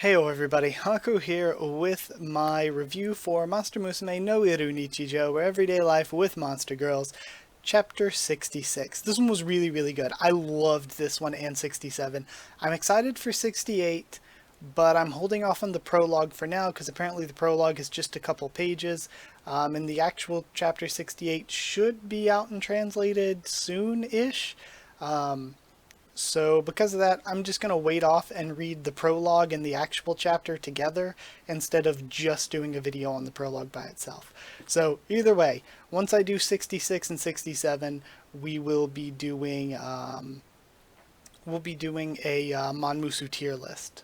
Heyo everybody, Haku here with my review for Monster Musume no Iru Nichijou, or Everyday Life with Monster Girls, Chapter 66. This one was really good. I loved this one and 67. I'm excited for 68, but I'm holding off on the prologue for now because apparently the prologue is just a couple pages, and the actual Chapter 68 should be out and translated soon-ish. So because of that, I'm just going to wait off and read the prologue and the actual chapter together instead of just doing a video on the prologue by itself. So either way, once I do 66 and 67, we will be doing a Monmusu tier list.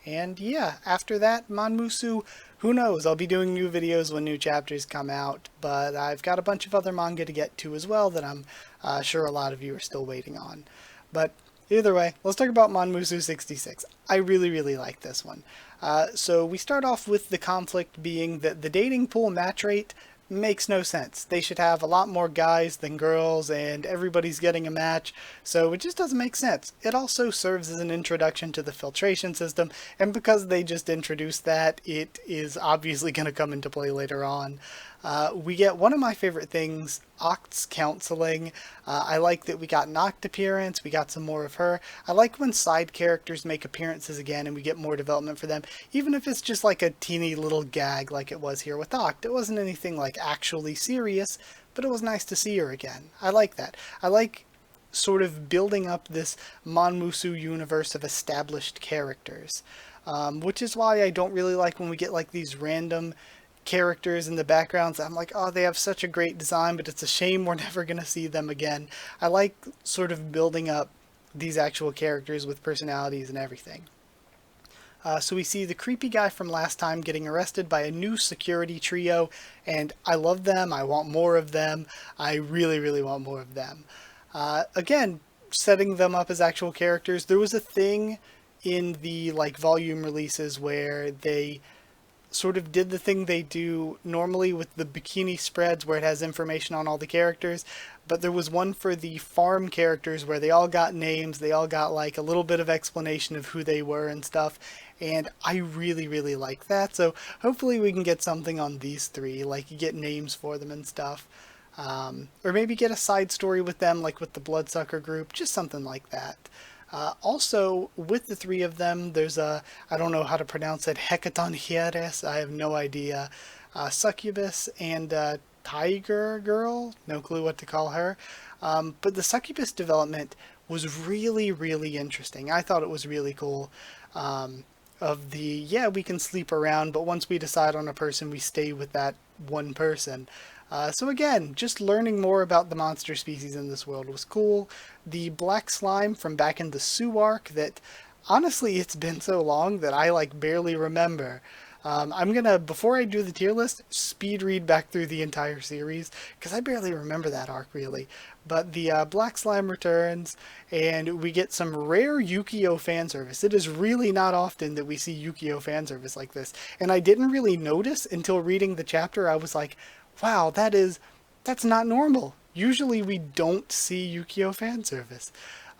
And yeah, after that, Monmusu, who knows? I'll be doing new videos when new chapters come out, but I've got a bunch of other manga to get to as well that I'm sure a lot of you are still waiting on. But either way, let's talk about Monmusu 66. I really like this one. So we start off with the conflict being that the dating pool match rate makes no sense. They should have a lot more guys than girls and everybody's getting a match, so it just doesn't make sense. It also serves as an introduction to the filtration system, and because they just introduced that, it is obviously going to come into play later on. We get one of my favorite things, Oct's counseling. I like that we got an Oct appearance, we got some more of her. I like when side characters make appearances again and we get more development for them, even if it's just like a teeny little gag like it was here with Oct. It wasn't anything like actually serious, but it was nice to see her again. I like that. I like sort of building up this Monmusu universe of established characters, which is why I don't really like when we get like these random characters in the backgrounds. I'm like, oh, they have such a great design, but it's a shame we're never going to see them again. I like sort of building up these actual characters with personalities and everything. So we see the creepy guy from last time getting arrested by a new security trio, and I love them. I want more of them. I really want more of them. Again, setting them up as actual characters. There was a thing in the like volume releases where they sort of did the thing they do normally with the bikini spreads where it has information on all the characters, but there was one for the farm characters where they all got names, they all got like a little bit of explanation of who they were and stuff, and I really like that. So hopefully we can get something on these three, like you get names for them and stuff, or maybe get a side story with them like with the Bloodsucker group, just something like that. Also, with the three of them, there's a, I don't know how to pronounce it, Hecatoncheires, I have no idea, Succubus and Tiger Girl, no clue what to call her, but the Succubus development was really interesting. I thought it was really cool, of the, yeah, we can sleep around, but once we decide on a person, we stay with that one person. So again, just learning more about the monster species in this world was cool. The black slime from back in the Sue arc that, honestly, it's been so long that I like barely remember. I'm gonna, before I do the tier list, speed read back through the entire series, because I barely remember that arc really. But the black slime returns, and we get some rare Yukio fanservice. It is really not often that we see Yukio fanservice like this, and I didn't really notice until reading the chapter. I was like, wow, that's not normal. Usually we don't see Yukio fanservice.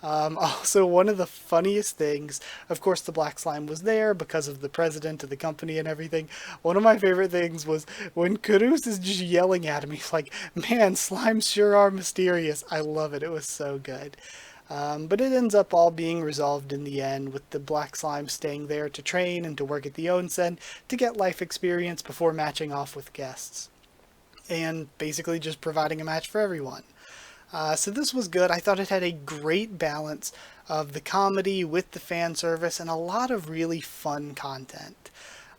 Also, one of the funniest things, of course the black slime was there because of the president of the company and everything. One of my favorite things was when Kurus is just yelling at him, he's like, man, slimes sure are mysterious. I love it. It was so good. But it ends up all being resolved in the end, with the black slime staying there to train and to work at the onsen to get life experience before matching off with guests, and basically just providing a match for everyone. So this was good. I thought it had a great balance of the comedy with the fan service and a lot of really fun content.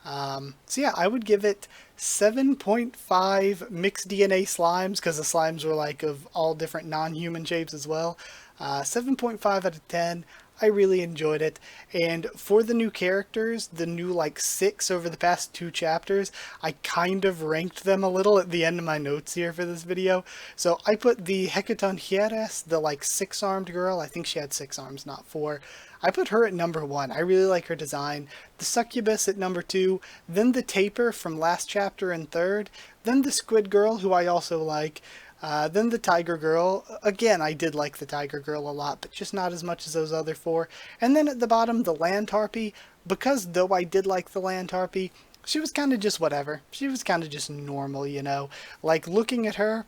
So yeah, I would give it 7.5 mixed DNA slimes, because the slimes were like of all different non-human shapes as well. 7.5 out of 10. I really enjoyed it, and for the new characters, the new like 6 over the past 2 chapters, I kind of ranked them a little at the end of my notes here for this video. So I put the Hecatoncheires, the like 6-armed girl, I think she had 6 arms, not 4. I put her at number 1. I really like her design. The Succubus at number 2, then the Taper from last chapter and 3rd, then the Squid Girl, who I also like, then the Tiger Girl. Again, I did like the Tiger Girl a lot, but just not as much as those other 4. And then at the bottom, the Land Harpy, because though I did like the land harpy, she was kind of just whatever. She was kind of just normal, you know. Like, looking at her,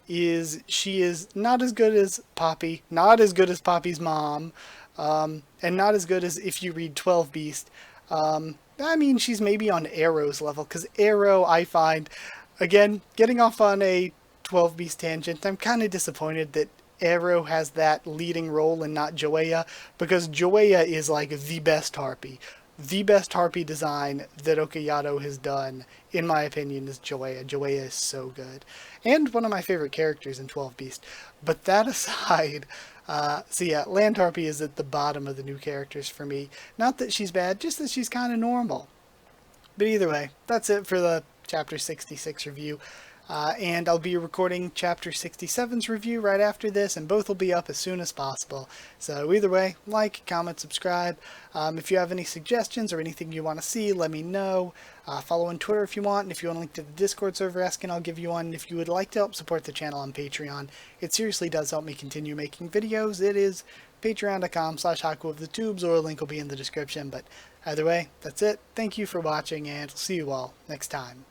she is not as good as Poppy, not as good as Poppy's mom, and not as good as if you read 12 Beast. I mean, she's maybe on Arrow's level, because Arrow, I find, again, getting off on a 12 Beast tangent, I'm kind of disappointed that Arrow has that leading role and not Joeya, because Joeya is like the best harpy. The best harpy design that Okayato has done, in my opinion, is Joeya. Joeya is so good. And one of my favorite characters in 12 Beast. But that aside, so yeah, Land Harpy is at the bottom of the new characters for me. Not that she's bad, just that she's kind of normal. But either way, that's it for the Chapter 66 review. And I'll be recording Chapter 67's review right after this, and both will be up as soon as possible. So either way, like, comment, subscribe. If you have any suggestions or anything you want to see, let me know. Follow on Twitter if you want, and if you want a link to the Discord server asking, I'll give you one. And if you would like to help support the channel on Patreon, it seriously does help me continue making videos. It is patreon.com/Haku of the Tubes, or a link will be in the description. But either way, that's it. Thank you for watching, and I'll see you all next time.